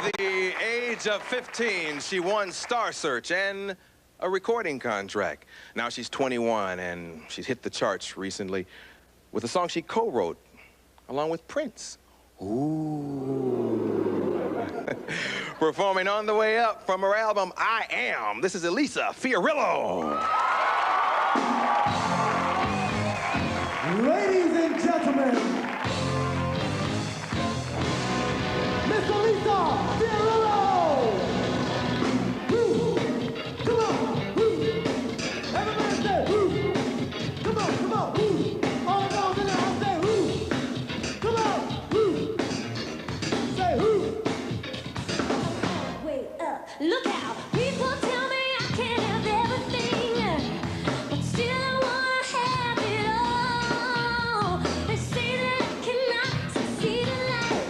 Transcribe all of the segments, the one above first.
the age of 15, she won Star Search and a recording contract. Now she's 21, and she's hit the charts recently with a song she co-wrote along with Prince. Ooh. Performing On the Way Up from her album, I Am. This is Elisa Fiorillo. Ladies and gentlemen, Miss Elisa Fiorillo! Woo! Come on! Woo! Everybody say woo! Come on, come on! Woo! All the girls in the house say woo! Come on! Woo! Say woo! Wait up, look out! People tell me I can't have everything, but still I wanna have it all. They say that I cannot succeed in life,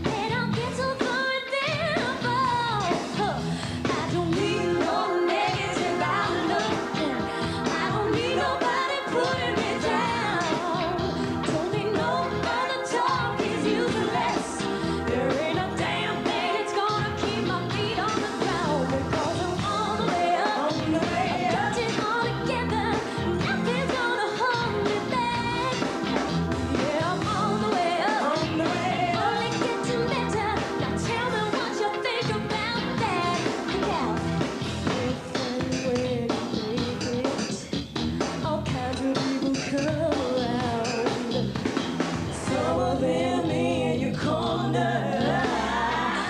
that I'll get so far and then I'll fall. I don't need no negative outlook. I don't need nobody putting me down. Don't need no other talk is useless. There ain't a damn thing that's gonna keep my feet on the ground, because I'm all the way up. I've got it all together. Nothing's gonna hold me back. Yeah, I'm on the way up. Only getting better. Now tell me what you think about that. Look out. If and when you make it, all kinds of people come around. Some of them in your corner.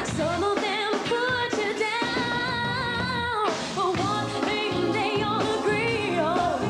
Some of them put you down. But one thing they all agree on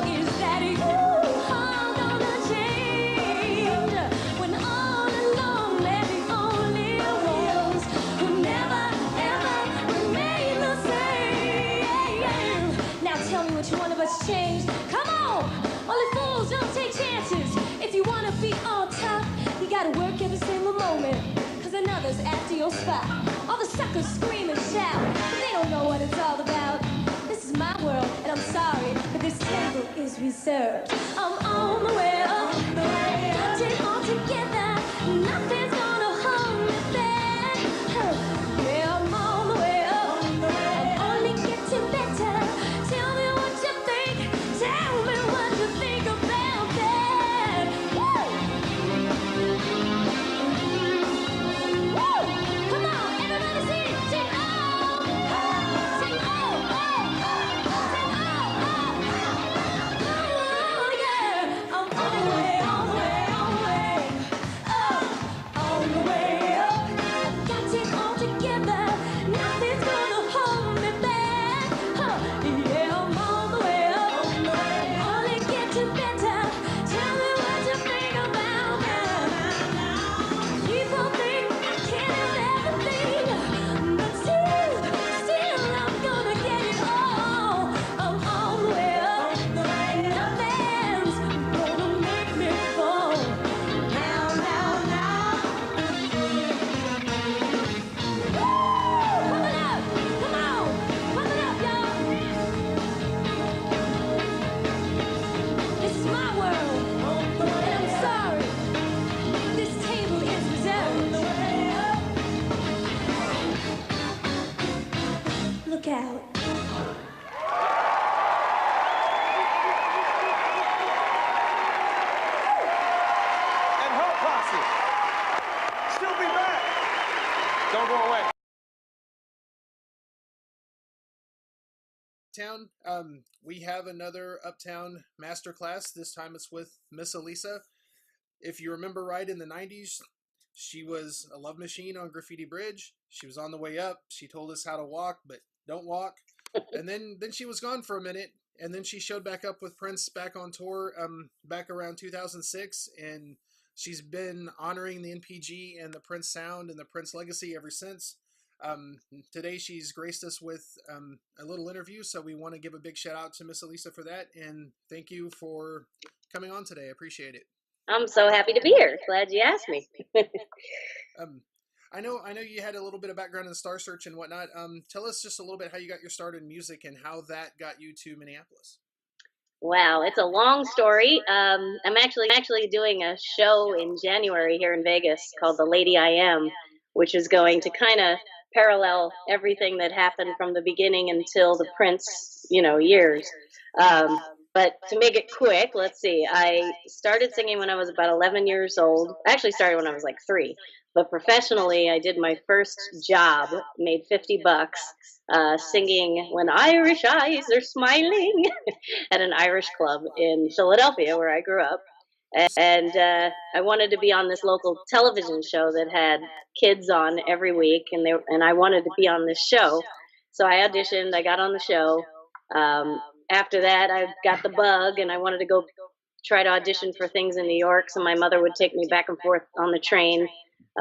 is that you are gonna change. When all along they're the only ones who never ever remain the same. Now tell me which one of us changed. Come on! Only fools don't take chances. If you wanna be on top, you gotta work every single moment, cause another's after your spot. All the suckers scream and shout, but they don't know what it's all about. This is my world, and I'm sorry, but this table is reserved. I'm on the way up. Got it all together. Nothing's gonna hold me back. Yeah, I'm on the way up. I'm only getting better. Tell me what you think. Tell me what you think about that. Woo! Woo! Come on, everybody sing. Sing oh. Sing oh, oh, oh. Sing oh, oh, oh. Oh, yeah. I'm on the way, on the way, on the way. Oh, on the way up. Got it all together. Nothing's gonna hold me back. Yeah, I'm on the way up. Only getting better. Tell me what you think about that. People think I can't have everything, but still I'm gonna get it all. I'm on the way up. Nothing's gonna make me fall. Now. Woo! Pump it up! Come on! Pump it up, y'all! This is my world, and I'm sorry. This table is reserved. Look out. And her posse. Still be back. Don't go away. Town. We have another Uptown masterclass. This time it's with Miss Elisa. If you remember right, in the 90s, she was a love machine on Graffiti Bridge. She was on the way up. She told us how to walk, but don't walk. And then she was gone for a minute, and then she showed back up with Prince back on tour back around 2006, and she's been honoring the NPG and the Prince sound and the Prince legacy ever since. Today she's graced us with a little interview, so we want to give a big shout out to Miss Elisa for that, and thank you for coming on today. I appreciate it. I'm so happy to be here. Glad you asked me. I know you had a little bit of background in Star Search and whatnot. Tell us just a little bit how you got your start in music and how that got you to Minneapolis. Wow, it's a long story. I'm actually doing a show in January here in Vegas called The Lady I Am, which is going to kind of parallel everything that happened from the beginning until the Prince, years. Um, but to make it quick, let's see. I started singing when I was about 11 years old. I actually started when I was like 3. But professionally, I did my first job, made $50, singing "When Irish Eyes Are Smiling" at an Irish club in Philadelphia, where I grew up. And I wanted to be on this local television show that had kids on every week, and I wanted to be on this show. So I auditioned. I got on the show. After that, I got the bug, and I wanted to go try to audition for things in New York. So my mother would take me back and forth on the train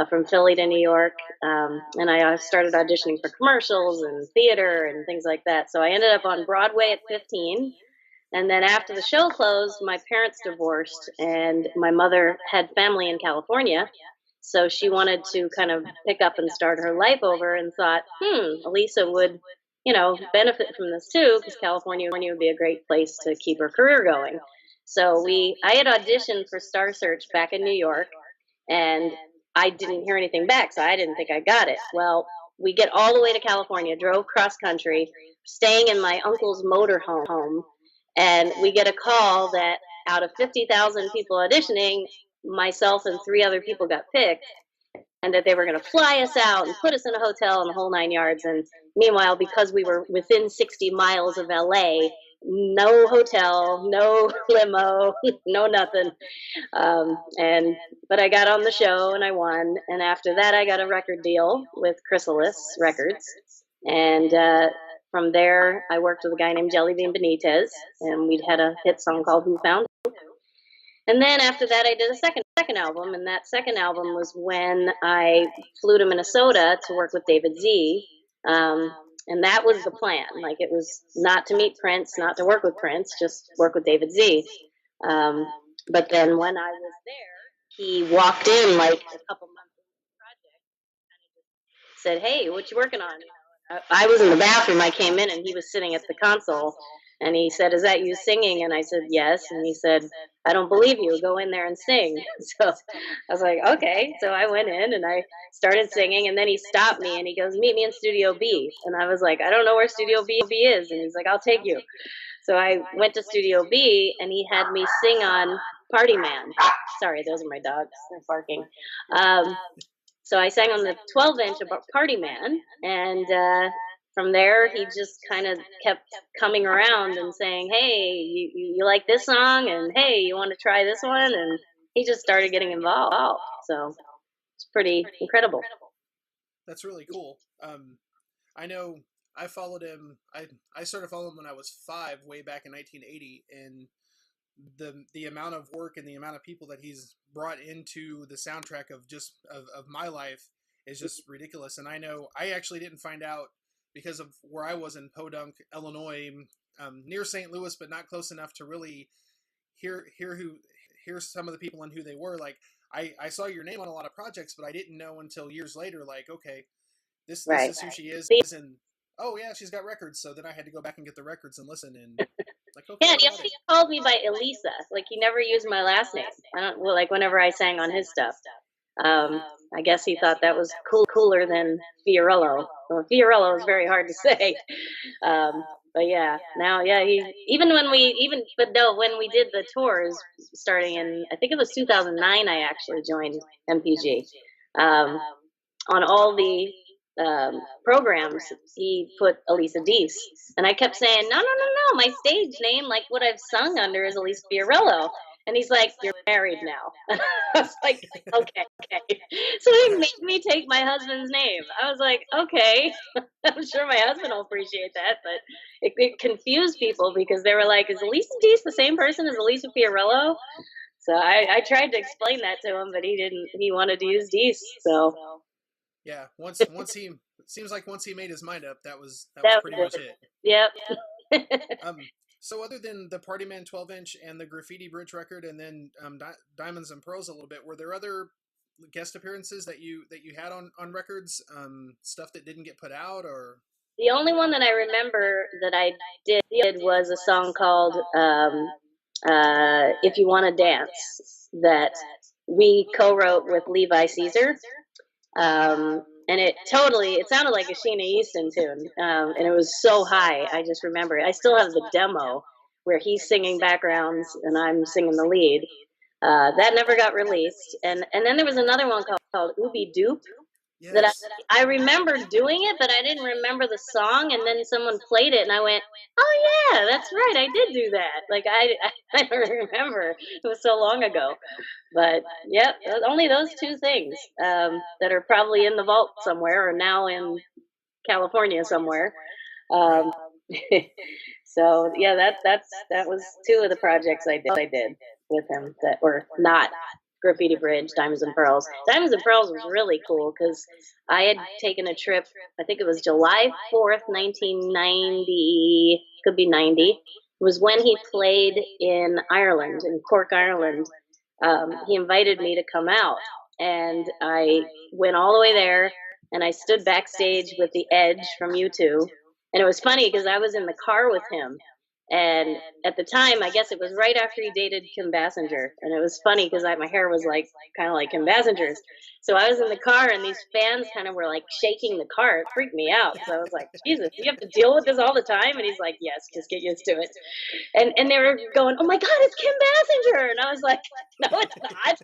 from Philly to New York, and I started auditioning for commercials and theater and things like that. So I ended up on Broadway at 15. And then after the show closed, my parents divorced, and my mother had family in California. So she wanted to kind of pick up and start her life over, and thought, Elisa would, benefit from this too, because California would be a great place to keep her career going. So I had auditioned for Star Search back in New York, and I didn't hear anything back, so I didn't think I got it. Well, we get all the way to California, drove cross country, staying in my uncle's motor home, and we get a call that out of 50,000 people auditioning, myself and 3 other people got picked, and that they were going to fly us out and put us in a hotel and the whole 9 yards. And meanwhile, because we were within 60 miles of LA, no hotel, no limo, no nothing. But I got on the show and I won. And after that, I got a record deal with Chrysalis Records. And from there, I worked with a guy named Jellybean Benitez, and we'd had a hit song called "Who Found Who." And then after that, I did a second album, and that second album was when I flew to Minnesota to work with David Z. And that was the plan. Like, it was not to meet Prince, not to work with Prince, just work with David Z. But then when I was there, he walked in like a couple months into the project and said, "Hey, what you working on?" I was in the bathroom. I came in and he was sitting at the console, and he said, "Is that you singing?" And I said, "Yes." And he said, "I don't believe you. Go in there and sing." So I was like, okay. So I went in and I started singing, and then he stopped me and he goes, "Meet me in Studio B." And I was like, "I don't know where Studio B is." And he's like, "I'll take you." So I went to Studio B, and he had me sing on Party Man. Sorry, those are my dogs. They're barking. So I sang on the 12-inch about Party Man, and from there he just kind of kept coming around and saying, "Hey, you like this song?" And, "Hey, you want to try this one?" And he just started getting involved. So it's pretty incredible. That's really cool. I know I followed him. I started following him when I was 5, way back in 1980, and the amount of work and the amount of people that he's brought into the soundtrack of my life is just ridiculous. And I know I actually didn't find out because of where I was in Podunk, Illinois, near St. Louis, but not close enough to really hear some of the people and who they were. Like, I saw your name on a lot of projects, but I didn't know until years later, like, okay, this is who she is, and oh yeah, she's got records. So then I had to go back and get the records and listen, and like, okay, Yeah, he called me by Elisa. Like, he never used my last name. Like, whenever I sang on his stuff. I guess he thought that was cooler than Fiorillo. Well, Fiorillo is very hard to say. But yeah, now, yeah, when we did the tours starting in, I think it was 2009, I actually joined MPG. On all the programs, he put Elisa Deese, and I kept saying, no, my stage name, like what I've sung under, is Elisa Fiorillo. And he's like, "You're married now." I was like, okay. So he made me take my husband's name. I was like, okay. I'm sure my husband will appreciate that, but it confused people because they were like, "Is Elisa Deese the same person as Elisa Fiorillo?" So I tried to explain that to him, but he didn't. He wanted to use Deese. So yeah, once he made his mind up, that was that pretty much it. Yep. So other than the Party Man 12-inch and the Graffiti Bridge record, and then Diamonds and Pearls a little bit, were there other guest appearances that you had on records, stuff that didn't get put out? Or the only one that I remember that I did was a song called "If You Want to Dance" that we co-wrote with Levi Caesar. And it sounded like a Sheena Easton tune. And it was so high. I just remember it. I still have the demo where he's singing backgrounds and I'm singing the lead. That never got released. And then there was another one called Ooby Doop that Yes. I remember doing it, but I didn't remember the song. And then someone played it and I went, oh yeah, that's right. I did do that. Like I don't remember. It was so long ago. But yep, only those two things that are probably in the vault somewhere or now in California somewhere. Um, so yeah, that was two of the projects I did with him that were not Graffiti Bridge, Diamonds and Pearls. Diamonds and Pearls was really cool because I had taken a trip. I think it was July 4th, 1990. Could be 90. It was when he played in Ireland, in Cork, Ireland. He invited me to come out, and I went all the way there, and I stood backstage with the Edge from U2. And it was funny because I was in the car with him. And at the time, I guess it was right after he dated Kim Basinger. And it was funny because my hair was like kind of like Kim Basinger's. So I was in the car and these fans kind of were like shaking the car. It freaked me out. So I was like, Jesus, you have to deal with this all the time? And he's like, yes, just get used to it. And they were going, oh my God, it's Kim Basinger. And I was like, no, it's not.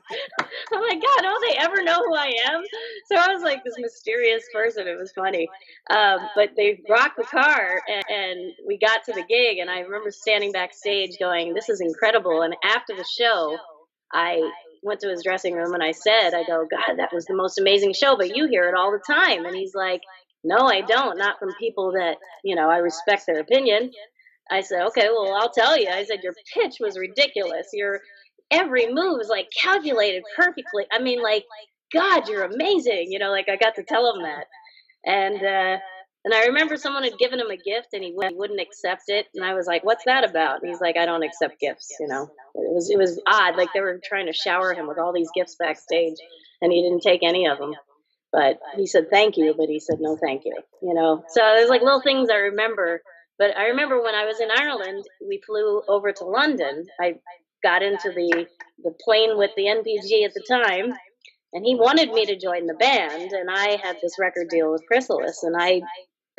I'm like, God, don't they ever know who I am? So I was like this mysterious person. It was funny. But they rocked the car and we got to the gig and I remember standing backstage going, this is incredible. And after the show, I went to his dressing room and I go, God, that was the most amazing show, but you hear it all the time. And he's like, no, I don't. Not from people that, I respect their opinion. I said, okay, well, I'll tell you. I said, your pitch was ridiculous. Your every move was like calculated perfectly. I mean, like, God, you're amazing. Like I got to tell him that. And I remember someone had given him a gift and he wouldn't accept it. And I was like, what's that about? And he's like, I don't accept gifts. It was odd. Like they were trying to shower him with all these gifts backstage and he didn't take any of them. But he said, thank you. But he said, no, thank you. So there's like little things I remember. But I remember when I was in Ireland, we flew over to London. I got into the plane with the NPG at the time. And he wanted me to join the band, and I had this record deal with Chrysalis, and I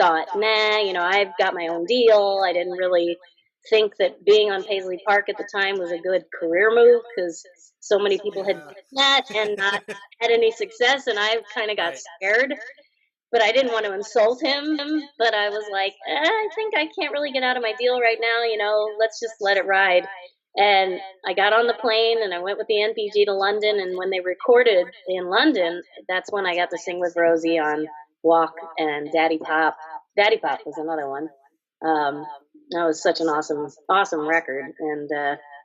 thought, nah, I've got my own deal. I didn't really think that being on Paisley Park at the time was a good career move because so many people had done that and not had any success, and I kind of got scared. But I didn't want to insult him, but I was like, I think I can't really get out of my deal right now, let's just let it ride. And I got on the plane and I went with the NPG to London. And when they recorded in London, that's when I got to sing with Rosie on Walk and Daddy Pop. Daddy Pop was another one. That was such an awesome record. And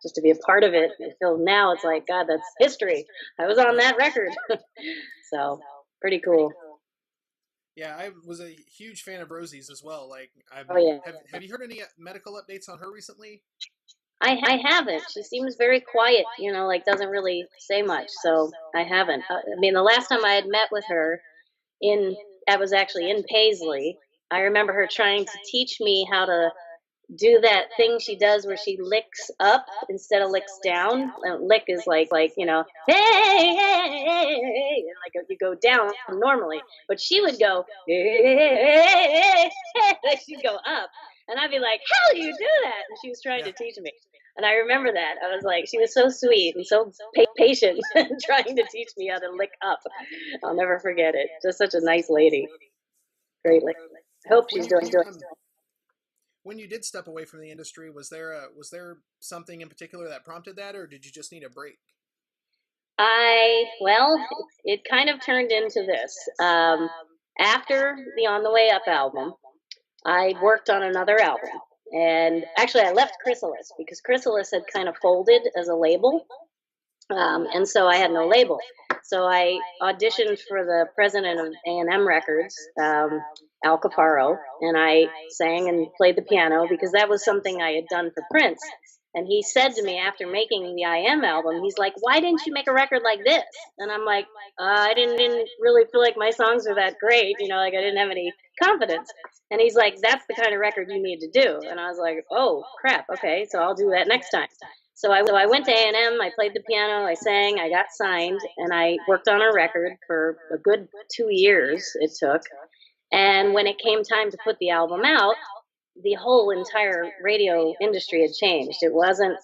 just to be a part of it, I feel now it's like, God, that's history. I was on that record. So pretty cool. Yeah, I was a huge fan of Rosie's as well. Like, yeah. Have you heard any medical updates on her recently? I haven't. She seems very quiet, like doesn't really say much. So I haven't. I mean, the last time I had met with her I was actually in Paisley. I remember her trying to teach me how to do that thing she does where she licks up instead of licks down. Lick is like, hey, hey, hey, hey, like you go down normally, but she would go, hey, hey, hey, hey. She'd go up. And I'd be like, how do you do that? And she was trying to teach me. And I remember that. I was like, she was so sweet and so patient trying to teach me how to lick up. I'll never forget it. Just such a nice lady. Great lady. I hope she's doing. When you did step away from the industry, was there something in particular that prompted that, or did you just need a break? It kind of turned into this. After the On the Way Up album, I worked on another album. And actually, I left Chrysalis because Chrysalis had kind of folded as a label. And so I had no label. So I auditioned for the president of A&M Records, Al Caparo, and I sang and played the piano because that was something I had done for Prince. And he said to me after making the I Am album, he's like, why didn't you make a record like this? And I'm like, I didn't really feel like my songs were that great. Like I didn't have any confidence. And he's like, that's the kind of record you need to do. And I was like, oh, crap. Okay, so I'll do that next time. So I went to A&M, I played the piano, I sang, I got signed, and I worked on a record for a good 2 years it took. And when it came time to put the album out, the whole entire radio industry had changed. It wasn't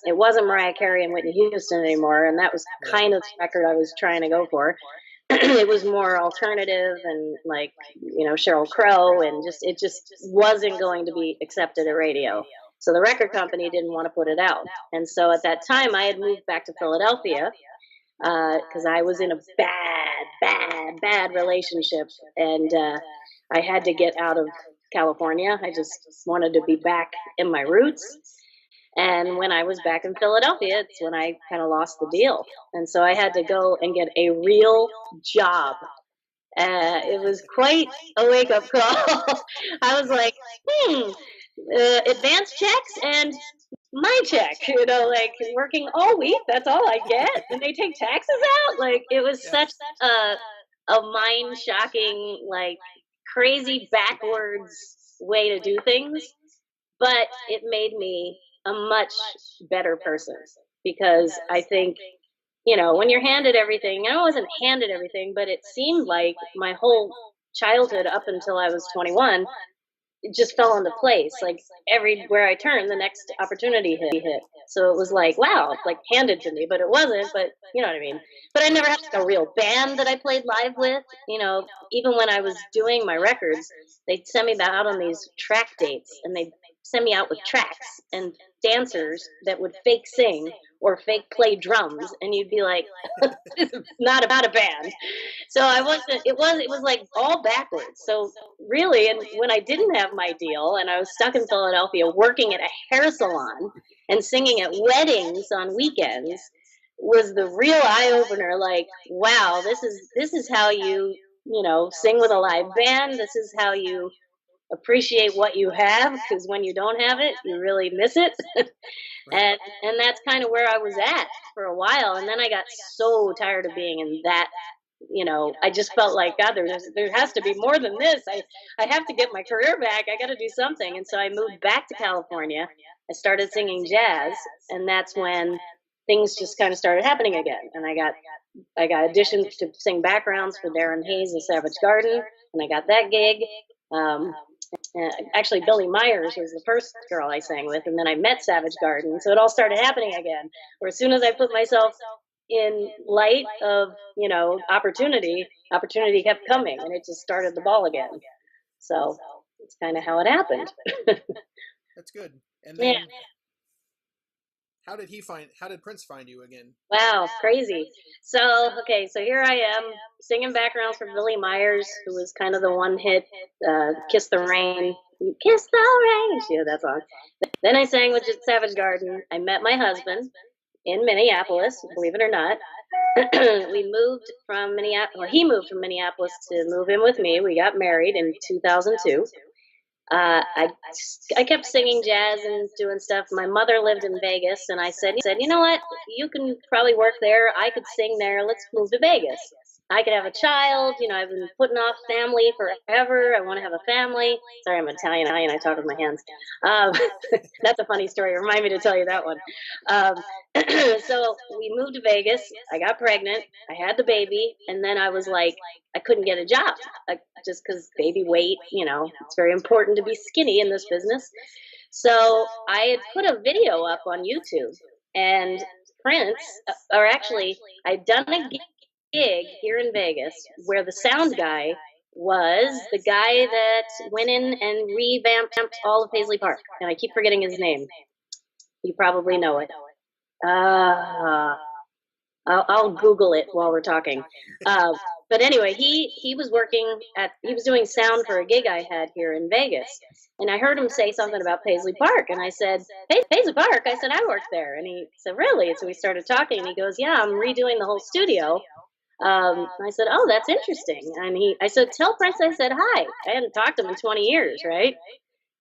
Mariah Carey and Whitney Houston anymore, and that was kind of the record I was trying to go for. It was more alternative and like, Sheryl Crow, and it just wasn't going to be accepted at radio. So the record company didn't want to put it out. And so at that time I had moved back to Philadelphia because I was in a bad relationship, and I had to get out of California. I just wanted to be back in my roots. And when I was back in Philadelphia, it's when I kind of lost the deal. And so I had to go and get a real job. It was quite a wake-up call. I was like, advance checks and my check, like working all week, that's all I get. And they take taxes out? Like, it was such a mind-shocking, like, crazy backwards way to do things. But it made me a much better person, because I think, when you're handed everything, I wasn't handed everything, but it seemed like my whole childhood up until I was 21, it just fell into place. Like, everywhere I turned, the next opportunity hit. So it was like, wow, like handed to me, but it wasn't, but you know what I mean? But I never had like a real band that I played live with. Even when I was doing my records, they'd send me out on these track dates, and they'd send me out with tracks and dancers that would fake sing or fake play drums, and you'd be like, this is not about a band. So it was like all backwards. So really, and when I didn't have my deal and I was stuck in Philadelphia working at a hair salon and singing at weddings on weekends, was the real eye opener. Like, wow, this is how you sing with a live band. This is how you appreciate what you have, because when you don't have it, you really miss it. and that's kind of where I was at for a while. And then I got so tired of being in that. I just felt like, God, there has to be more than this. I have to get my career back. I got to do something. And so I moved back to California. I started singing jazz, and that's when things just kind of started happening again. And I got auditioned to sing backgrounds for Darren Hayes' of Savage Garden, and I got that gig. Actually, Billie Myers was the first girl I sang with, and then I met Savage Garden. So it all started happening again. Where as soon as I put myself in light of, opportunity kept coming, and it just started the ball again. So it's kind of how it happened. That's good. And then, how did Prince find you again? Wow, crazy. So here I am singing backgrounds for Billie Myers, who was kind of the one hit, Kiss the Rain. You kiss the rain. Yeah, that song. Then I sang with Savage Garden. I met my husband in Minneapolis, believe it or not. We moved from Minneapolis, or he moved from Minneapolis to move in with me. We got married in 2002. I kept singing jazz and doing stuff. My mother lived in Vegas, and I said, you know what? You can probably work there. I could sing there. Let's move to Vegas. I could have a child. I've been putting off family forever. I want to have a family. Sorry, I'm Italian. I talk with my hands. That's a funny story. Remind me to tell you that one. So we moved to Vegas. I got pregnant. I had the baby, and then I was like, I couldn't get a job, just because baby weight. It's very important to be skinny in this business. So I had put a video up on YouTube, and Prince, or actually, I'd done a gig here in Vegas where the sound guy was the guy that went in and revamped all of Paisley Park, and I keep forgetting his name. You probably know it. I'll Google it while we're talking. But anyway, he was doing sound for a gig I had here in Vegas, and I heard him say something about Paisley Park, and I said, "Hey, Paisley Park," I said, "I work there," and he said, "Really?" So we started talking, and he goes, "Yeah, I'm redoing the whole studio." I said, "Oh, that's interesting." And I said, "Tell Prince I said hi." I hadn't talked to him in 20 years, right?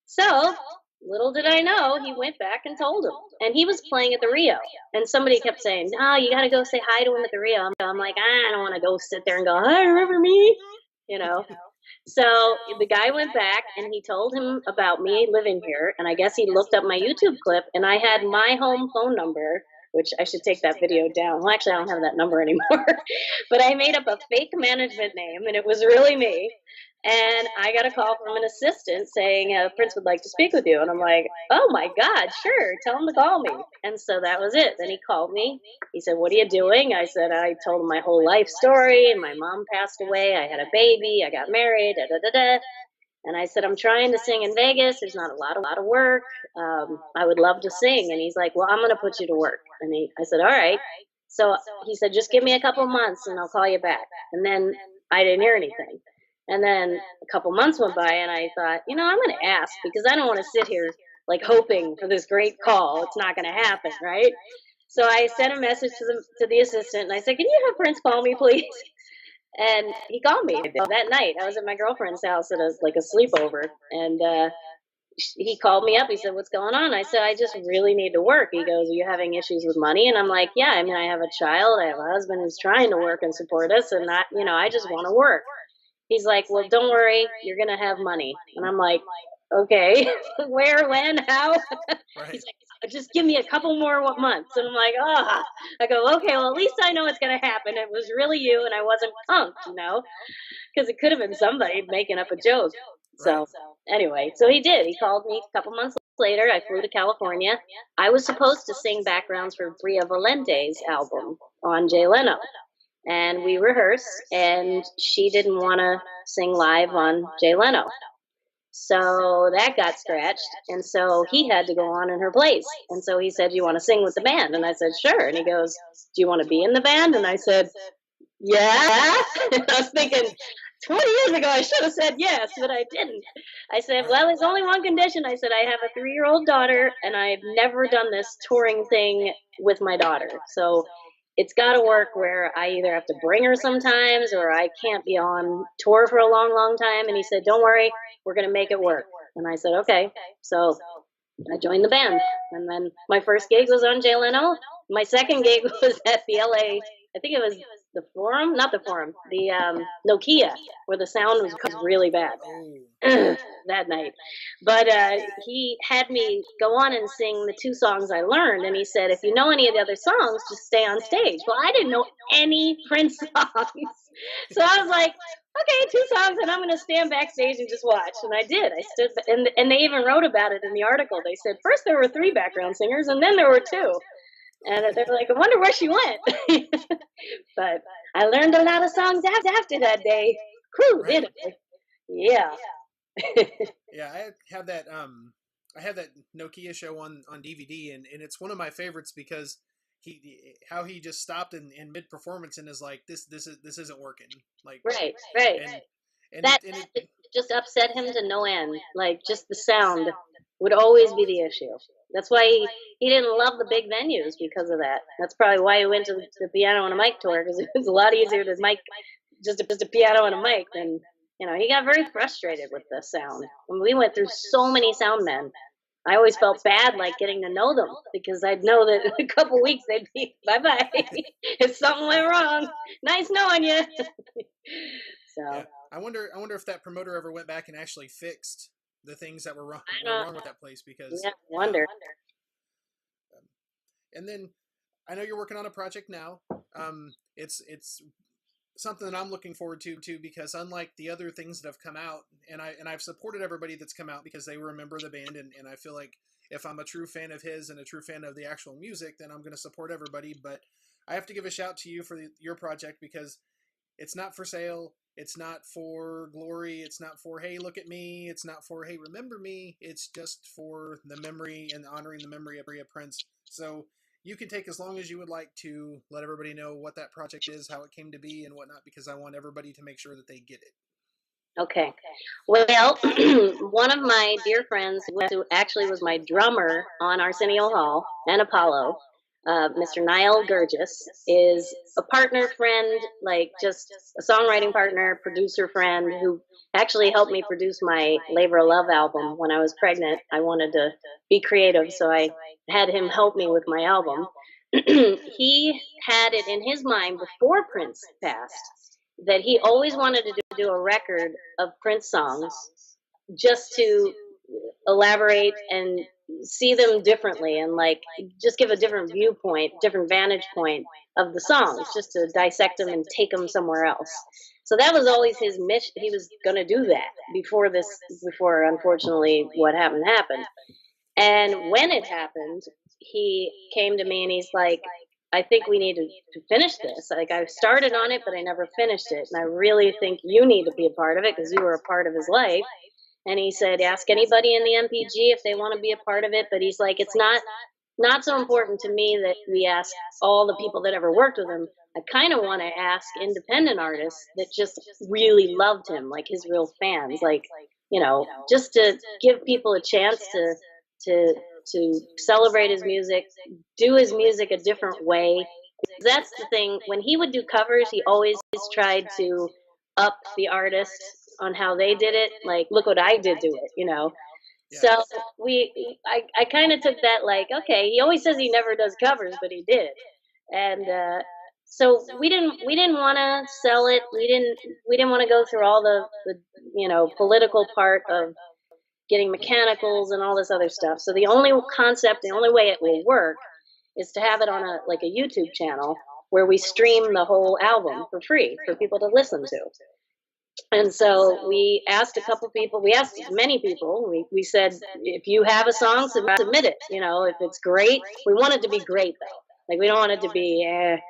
So little did I know, he went back and told him. And he was playing at the Rio. And somebody kept saying, "No, you got to go say hi to him at the Rio." I'm like, I don't want to go sit there and go, "Hi, remember me?" So the guy went back and he told him about me living here. And I guess he looked up my YouTube clip, and I had my home phone number which I should take that video down. Well, actually, I don't have that number anymore. But I made up a fake management name, and it was really me. And I got a call from an assistant saying, Prince would like to speak with you. And I'm like, oh my God, sure, tell him to call me. And so that was it. Then he called me. He said, what are you doing? I said, I told him my whole life story. And my mom passed away. I had a baby. I got married. Da, da, da, da. And I said, I'm trying to sing in Vegas. There's not a lot of work. I would love to sing. And he's like, well, I'm going to put you to work. And I said, all right. So he said, just give me a couple months and I'll call you back. And then I didn't hear anything. And then a couple months went by and I thought, I'm going to ask because I don't want to sit here like hoping for this great call. It's not going to happen, right? So I sent a message to the assistant and I said, can you have Prince call me, please? And he called me that night. I was at my girlfriend's house at a sleepover, and he called me up. He said, what's going on? I said, I just really need to work. He goes, are you having issues with money? And I'm like, yeah, I mean, I have a child. I have a husband who's trying to work and support us, and I just want to work. He's like, well, don't worry, you're going to have money. And I'm like, okay, where, when, how? Right. He's like, just give me a couple more months. And I'm like, oh, I go, okay, well, at least I know it's going to happen. It was really you, and I wasn't punked, because it could have been somebody making up a joke. So anyway, so he did. He called me a couple months later. I flew to California. I was supposed to sing backgrounds for Bria Valente's album on Jay Leno. And we rehearsed, and she didn't want to sing live on Jay Leno. So that got scratched, and so he had to go on in her place. And so he said, do you want to sing with the band? And I said, sure. And he goes, do you want to be in the band? And I said, yeah. And I was thinking, 20 years ago, I should have said yes, but I didn't. I said, well, there's only one condition. I said, I have a 3-year-old daughter, and I've never done this touring thing with my daughter. So it's got to work where I either have to bring her sometimes or I can't be on tour for a long, long time. And he said, don't worry, we're going to make it work. And I said, okay. So I joined the band. And then my first gig was on Jay Leno. My second gig was at the LA, I think it was the Forum, not the Forum, the Nokia, where the sound was really bad that night. But he had me go on and sing the 2 songs I learned. And he said, if you know any of the other songs, just stay on stage. Well, I didn't know any Prince songs. So I was like, okay, 2 songs, and I'm going to stand backstage and just watch. And I did. I stood, and they even wrote about it in the article. They said, first there were 3 background singers, and then there were 2. And they were like, I wonder where she went. But I learned a lot of songs after that day. Whew, did I? Yeah. Yeah, I have that Nokia show on DVD, and it's one of my favorites because how he just stopped in mid performance and is like, this isn't working. Like right. And it just upset him to no end. Like just the sound would always be the issue. That's why he didn't love the big venues because of that. That's probably why he went to the piano and a mic tour, because it was a lot easier to mic just a piano and a mic than, he got very frustrated with the sound. And we went through so many sound men. I always felt bad like getting to know them because I'd know that in a couple weeks they'd be bye-bye. If something went wrong, nice knowing you. So yeah. I wonder if that promoter ever went back and actually fixed the things that were wrong with that place, because yeah, I wonder. And then I know you're working on a project now. It's something that I'm looking forward to too, because unlike the other things that have come out, and I've supported everybody that's come out because they were a member of the band, and I feel like if I'm a true fan of his and a true fan of the actual music, then I'm going to support everybody. But I have to give a shout to you for your project, because it's not for sale. It's not for glory. It's not for, hey, look at me. It's not for, hey, remember me. It's just for the memory and honoring the memory of Prince. So you can take as long as you would like to let everybody know what that project is, how it came to be, and whatnot, because I want everybody to make sure that they get it. Okay. Well, one of my dear friends who actually was my drummer on Arsenio Hall and Apollo, Mr. Niall Gurgis, is a partner friend, like just a songwriting partner, producer friend, who actually helped me produce my Labor of Love album. When I was pregnant, I wanted to be creative, so I had him help me with my album. He had it in his mind before Prince passed that he always wanted to do a record of Prince songs, just to elaborate and see them differently, and like just give a different viewpoint, different vantage point of the songs, just to dissect them and take them somewhere else. So that was always his mission. He was going to do that before unfortunately what happened. And when it happened, he came to me and he's like, I think we need to finish this. Like, I started on it, but I never finished it. And I really think you need to be a part of it because you were a part of his life. And he said, ask anybody in the MPG if they want to be a part of it. But he's like, it's not so important to me that we ask all the people that ever worked with him. I kind of want to ask independent artists that just really loved him, like his real fans, like, just to give people a chance to celebrate his music, do his music a different way. That's the thing. When he would do covers, he always tried to up the artist on how they did it. Like, look what I did to it. So I kind of took that like, okay, he always says he never does covers, but he did. And so we didn't want to sell it. We didn't want to go through all the political part of getting mechanicals and all this other stuff. So the only way it will work is to have it on a YouTube channel where we stream the whole album for free for people to listen to. And so we asked a couple people, we asked many people, we said, if you have a song, submit it. If it's great, we want it to be great though. Like, we don't want it to be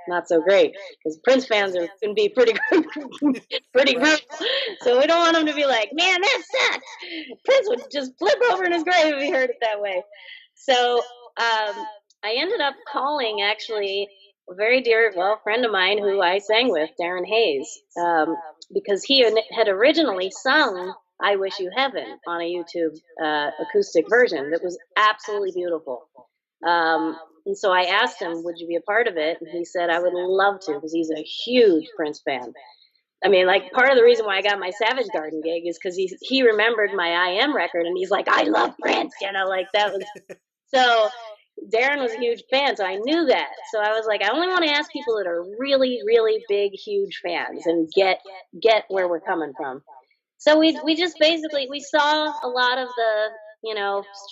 not so great, because Prince fans can be pretty pretty brutal. So we don't want them to be like, man, that sucks. Prince would just flip over in his grave if he heard it that way. So I ended up calling actually a very dear friend of mine who I sang with, Darren Hayes, because he had originally sung I Wish You Heaven on a YouTube acoustic version that was absolutely beautiful. And so I asked him, would you be a part of it? And he said, I would love to, because he's a huge Prince fan. I mean, like, part of the reason why I got my Savage Garden gig is because he remembered my I Am record, and he's like, I love Prince, like, that was. So Darren was a huge fan, so I knew that. So I was like, I only want to ask people that are really, really big, huge fans and get where we're coming from. So we just basically, we saw a lot of the,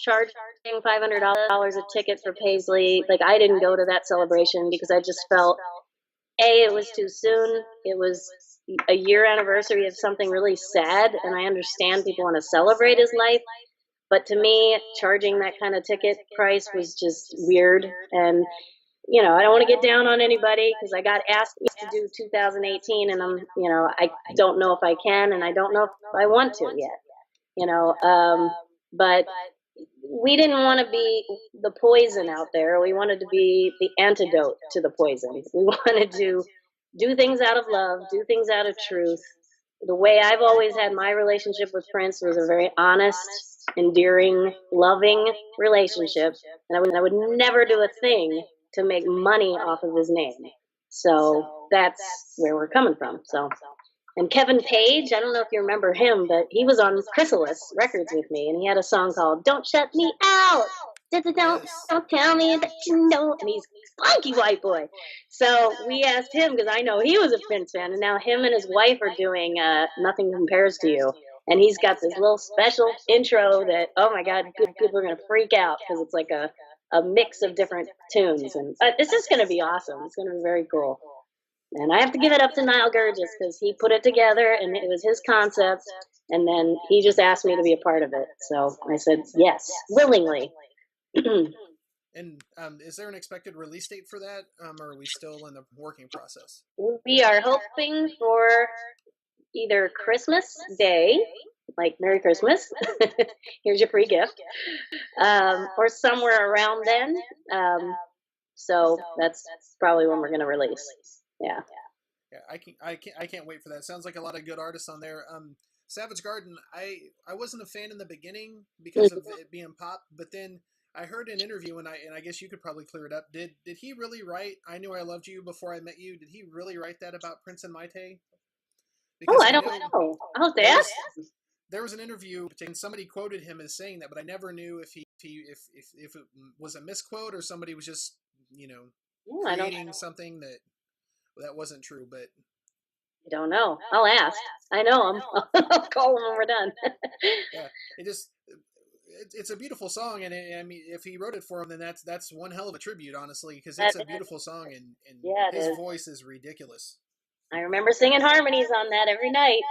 charging $500 a ticket for Paisley. Like, I didn't go to that celebration because I just felt, it was too soon. It was a year anniversary of something really sad, and I understand people want to celebrate his life. But to me, charging that kind of ticket price was just weird. And, I don't want to get down on anybody because I got asked to do 2018, and I don't know if I can, and I don't know if I want to yet, but we didn't want to be the poison out there. We wanted to be the antidote to the poison. We wanted to do things out of love, do things out of truth. The way I've always had my relationship with Prince was a very honest, endearing, loving relationship. And I would never do a thing to make money off of his name. So that's where we're coming from. And Kevin Page, I don't know if you remember him, but he was on Chrysalis Records with me, and he had a song called "Don't Shut Me Out." Don't tell me that you know. And he's a funky white boy. So we asked him, because I know he was a Prince fan, and now him and his wife are doing "Nothing Compares to You." And he's got this little special intro that, oh my God, people are going to freak out, because it's like a mix of different tunes. And it's just going to be awesome. It's going to be very cool. And I have to give it up to Nile Gurgis, because he put it together, and it was his concept, and then he just asked me to be a part of it. So I said yes, willingly. And is there an expected release date for that, or are we still in the working process? We are hoping for either Christmas Day, like Merry Christmas, here's your free gift, or somewhere around then. So that's probably when we're going to release. Yeah. I can't wait for that. Sounds like a lot of good artists on there. Savage Garden, I wasn't a fan in the beginning because of it being pop, but then I heard an interview, and I guess you could probably clear it up. Did he really write "I Knew I Loved You Before I Met You"? Did he really write that about Prince and Maite? Because I don't know. I'll have to ask. There was an interview, and somebody quoted him as saying that, but I never knew if it was a misquote or somebody was just creating something that wasn't true. But I don't know. I'll ask. I know him. I'll call him when we're done. Yeah, it just it's a beautiful song, and I mean, if he wrote it for him, then that's one hell of a tribute, honestly, because it's a beautiful song, and Yeah, it his is. voice is ridiculous. I remember singing harmonies on that every night.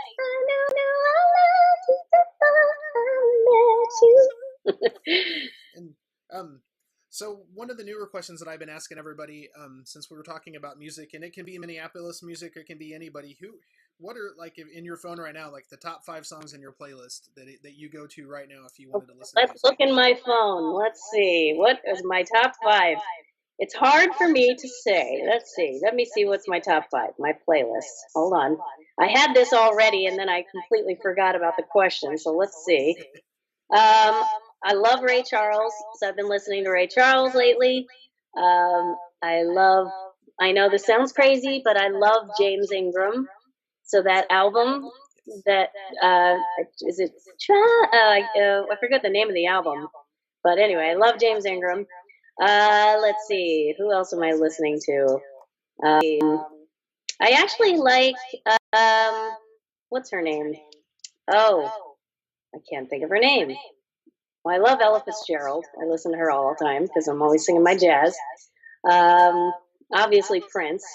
And so one of the newer questions that I've been asking everybody, since we were talking about music, and it can be Minneapolis music, or it can be anybody what are, like, in your phone right now, like the top 5 songs in your playlist that you go to right now if you wanted to listen to Let's music? look in my phone. Let's see. What is my top 5? It's hard for me to say. Let's see. Let me see what's my top 5. My playlist. Hold on. I had this already, and then I completely forgot about the question. So let's see. I love Ray Charles, so I've been listening to Ray Charles lately. I love. I know this sounds crazy, but I love James Ingram. So that album, that is it? I forget the name of the album, but anyway, I love James Ingram. Let's see, who else am I listening to? I actually like what's her name? Oh, I can't think of her name. Well, I love Ella Fitzgerald. I listen to her all the time because I'm always singing my jazz. Obviously Prince.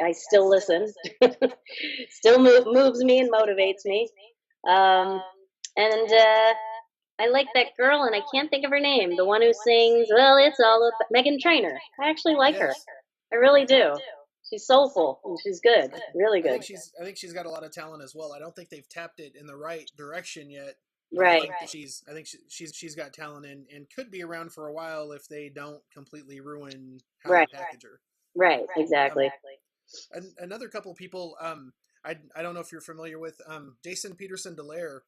I still listen. Still moves me and motivates me. And I like that girl, and I can't think of her name. The one who sings, well, it's all about Megan Trainor. I actually like her. Yes. I really do. She's soulful and she's good. Really I good. think she's got a lot of talent as well. I don't think they've tapped it in the right direction yet. But Right. I think she's got talent, and could be around for a while if they don't completely ruin how Right. they package her. Right. Exactly. Another couple of people, I don't know if you're familiar with Jason Peterson Delaire.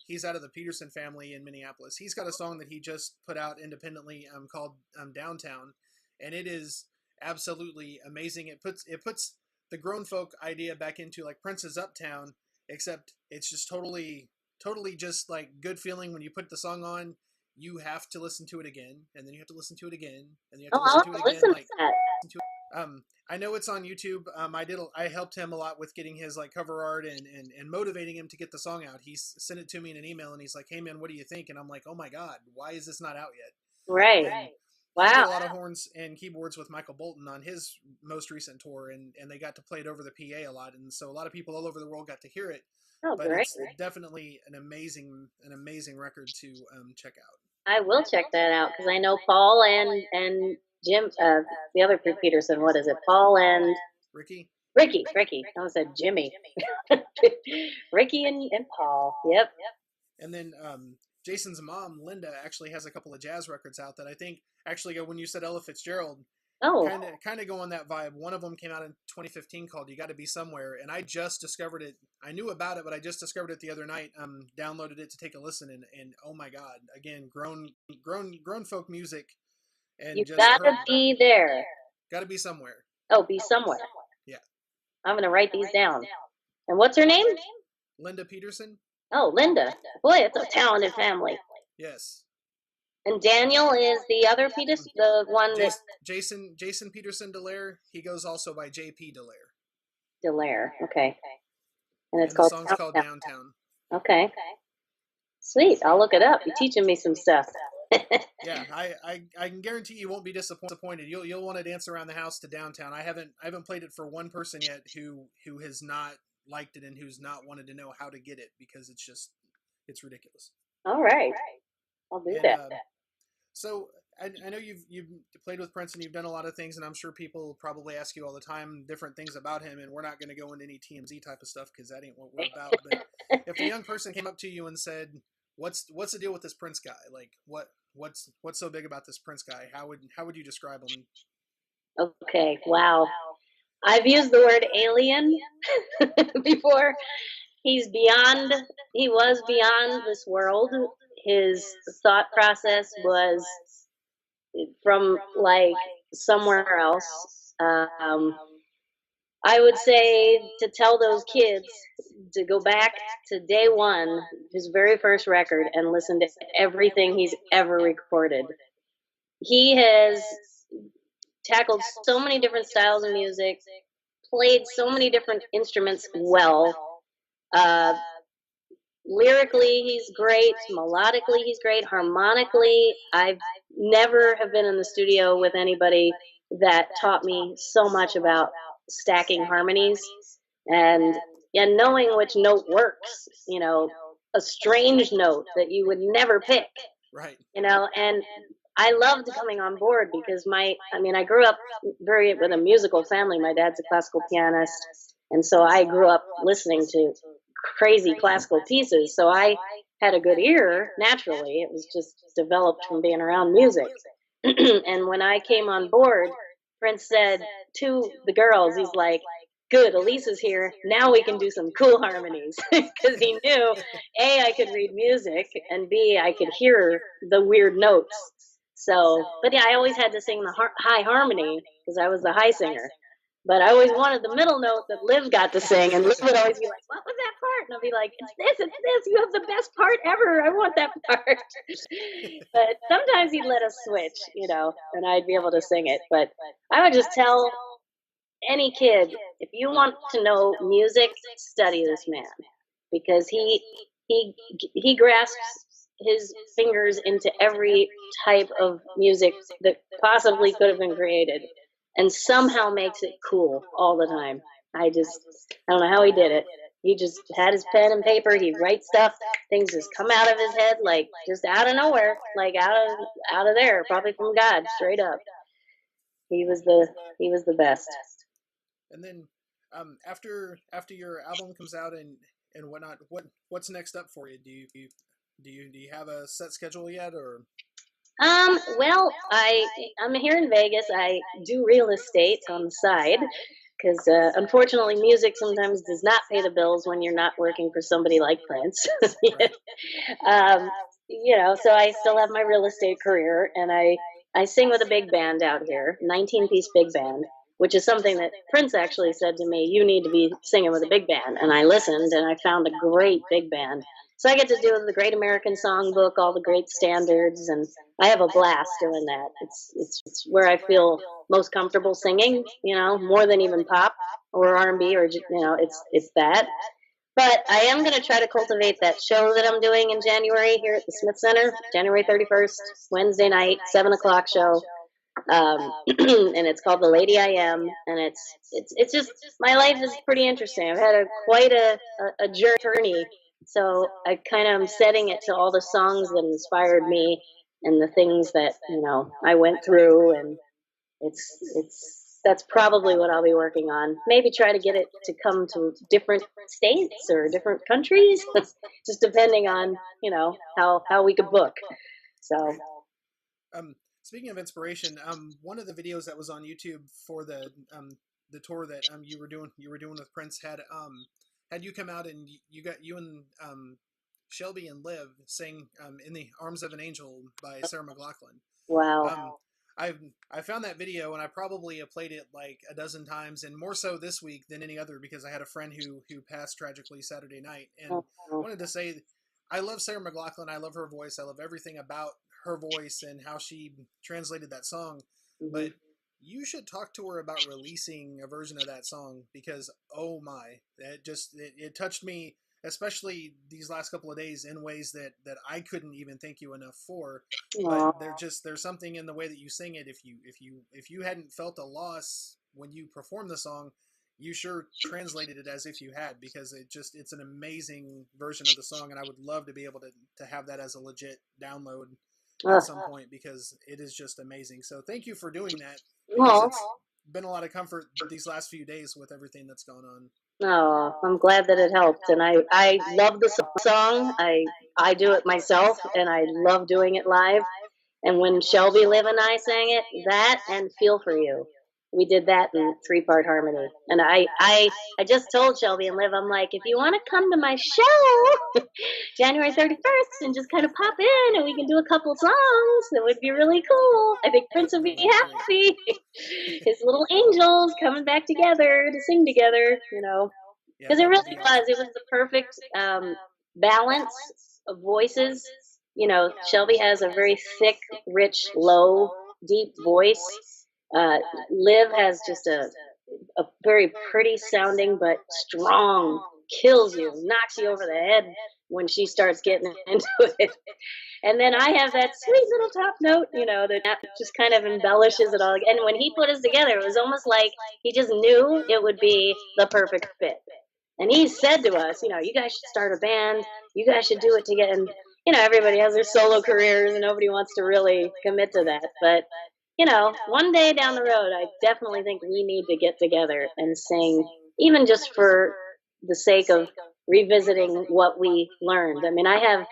He's out of the Peterson family in Minneapolis. He's got a song that he just put out independently called Downtown, and it is absolutely amazing. It puts the grown folk idea back into like Prince's Uptown, except it's just totally just like good feeling when you put the song on. You have to listen to it again, and then you have to listen to it again, and then you have to Oh, I'll listen to it again. listen Like, to that. I know it's on YouTube. I helped him a lot with getting his like cover art and motivating him to get the song out. He sent it to me in an email, and he's like, "Hey man, what do you think?" And I'm like, "Oh my god, why is this not out yet?" Right. And Wow. he did a lot of horns and keyboards with Michael Bolton on his most recent tour, and they got to play it over the PA a lot, and so a lot of people all over the world got to hear it. Oh, But great. it's definitely an amazing record to check out. I will check that out because I know Paul and Jim, the other Peterson. What is it? Paul and Ricky? Ricky. I said Jimmy. Ricky and Paul. Yep. And then Jason's mom, Linda, actually has a couple of jazz records out that I think actually when you said Ella Fitzgerald, Oh, kind of go on that vibe. One of them came out in 2015 called "You Got to Be Somewhere," and I just discovered it. I knew about it, but I just discovered it the other night. Downloaded it to take a listen, and oh my god! Again, grown folk music, and you just gotta be there. got to be somewhere. Oh, be somewhere. Yeah, I'm gonna write these down. And what's her name? Linda Peterson. Oh, Linda. Boy, it's a talented family. Yes. And Daniel is the other Peterson, the one that Jason Peterson Delaire. He goes also by J.P. Delaire. Delaire. Okay. And it's And the called song's called Downtown. Okay. Sweet. I'll look it up. You're teaching me some stuff. Yeah, I can guarantee you won't be disappointed. You'll want to dance around the house to Downtown. I haven't played it for one person yet who has not liked it and who's not wanted to know how to get it because it's ridiculous. All right. I'll do And, that. So I know you've played with Prince and you've done a lot of things, and I'm sure people probably ask you all the time different things about him, and we're not going to go into any TMZ type of stuff because that ain't what we're about. But if a young person came up to you and said, "What's the deal with this Prince guy? Like what's so big about this Prince guy? How would you describe him?" Okay. Wow. I've used the word alien before. He was beyond this world. His thought process was from like somewhere else. I would say to tell those kids to go back to day one, his very first record, and listen to everything he's ever recorded. He has tackled so many different styles of music, played so many different instruments well. lyrically, he's great. Melodically, he's great. Harmonically, I've never have been in the studio with anybody that taught me so much about stacking harmonies and knowing which note works. You know, a strange note that you would never pick. Right. You know, and I loved coming on board because I grew up with a musical family. My dad's a classical pianist, and so I grew up listening to crazy classical pieces. So I had a good ear naturally. It was just developed from being around music. And when I came on board, Prince said to the girls, he's like, "Good, Elisa's here. Now we can do some cool harmonies." Because he knew, A, I could read music, and B, I could hear the weird notes. So, but yeah, I always had to sing the high harmony because I was the high singer. But I always wanted the middle note that Liv got to sing, and Liv would always be like, "What was that part?" And I'll be like, it's this. You have the best part ever. I want that part." But sometimes he'd let us switch, you know, and I'd be able to sing it. But I would just tell any kid, if you want to know music, study this man because he grasps his fingers into every type of music that possibly could have been created and somehow makes it cool all the time. I don't know how he did it. He just had his pen and paper. He'd write stuff. Things just come out of his head, like just out of nowhere, like out of there, probably from God, straight up. He was the best. And then after your album comes out and whatnot, what's next up for you? Do you have a set schedule yet, or? Well, I'm here in Vegas. I do real estate on the side because unfortunately, music sometimes does not pay the bills when you're not working for somebody like Prince. Right. You know, so I still have my real estate career, and I sing with a big band out here, 19-piece big band, which is something that Prince actually said to me, "You need to be singing with a big band." And I listened, and I found a great big band. So I get to do the Great American Songbook, all the great standards, and I have a blast doing that. It's where I feel most comfortable singing, you know, more than even pop or R&B or, you know, it's that. But I am going to try to cultivate that show that I'm doing in January here at the Smith Center, January 31st, Wednesday night, 7 o'clock show. And it's called The Lady I Am, and it's just, my life is pretty interesting. I've had quite a journey, so I kind of am setting it to all the songs that inspired me and the things that, you know, I went through, and that's probably what I'll be working on. Maybe try to get it to come to different states or different countries, just depending on, you know, how we could book. So. Speaking of inspiration, one of the videos that was on YouTube for the tour that you were doing with Prince had you come out and you and Shelby and Liv sang "In the Arms of an Angel" by Sarah McLachlan. Wow. I found that video, and I probably have played it like a dozen times, and more so this week than any other because I had a friend who passed tragically Saturday night, and I wanted to say I love Sarah McLachlan. I love her voice. I love everything about her voice and how she translated that song. Mm-hmm. But you should talk to her about releasing a version of that song because, oh my, it touched me, especially these last couple of days, in ways that I couldn't even thank you enough for. But there's something in the way that you sing it. If you hadn't felt a loss when you performed the song, you sure translated it as if you had, because it's an amazing version of the song, and I would love to be able to have that as a legit download at some point, because it is just amazing. So thank you for doing that, because it's been a lot of comfort these last few days with everything that's gone on. Oh, I'm glad that it helped, and I love the song. I do it myself, and I love doing it live. And when Shelby, Liv, and I sang it, that and "Feel for You," we did that in 3-part harmony. And I just told Shelby and Liv, I'm like, if you want to come to my show January 31st and just kind of pop in and we can do a couple songs, that would be really cool. I think Prince would be happy. His little angels coming back together to sing together, you know. Because it really was. It was the perfect balance of voices. You know, Shelby has a very thick, rich, low, deep voice. Liv has just a very pretty sounding but strong, kills you, knocks you over the head when she starts getting into it. And then I have that sweet little top note, that just kind of embellishes it all. And when he put us together, it was almost like he just knew it would be the perfect fit. And he said to us, you guys should start a band. You guys should do it together. And, everybody has their solo careers and nobody wants to really commit to that. But, one day down the road, I definitely think we need to get together and sing, even just for the sake of revisiting what we learned. I mean, I have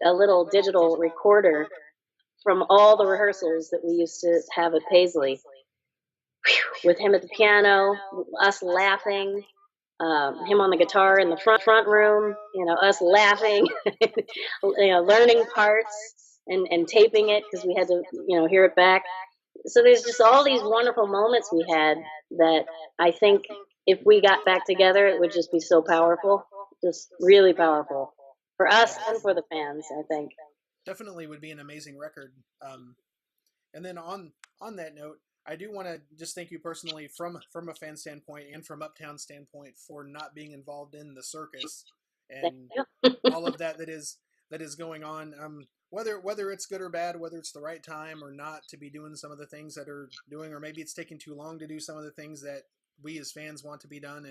a little digital recorder from all the rehearsals that we used to have at Paisley, with him at the piano, us laughing, him on the guitar in the front room, us laughing, learning parts and taping it because we had to, hear it back. So there's just all these wonderful moments we had that I think if we got back together, it would just be so powerful, just really powerful for us and for the fans, I think. Definitely would be an amazing record. And then on that note, I do want to just thank you personally from a fan standpoint and from Uptown standpoint for not being involved in the circus and all of that is going on. Whether it's good or bad, whether it's the right time or not to be doing some of the things that are doing, or maybe it's taking too long to do some of the things that we as fans want to be done,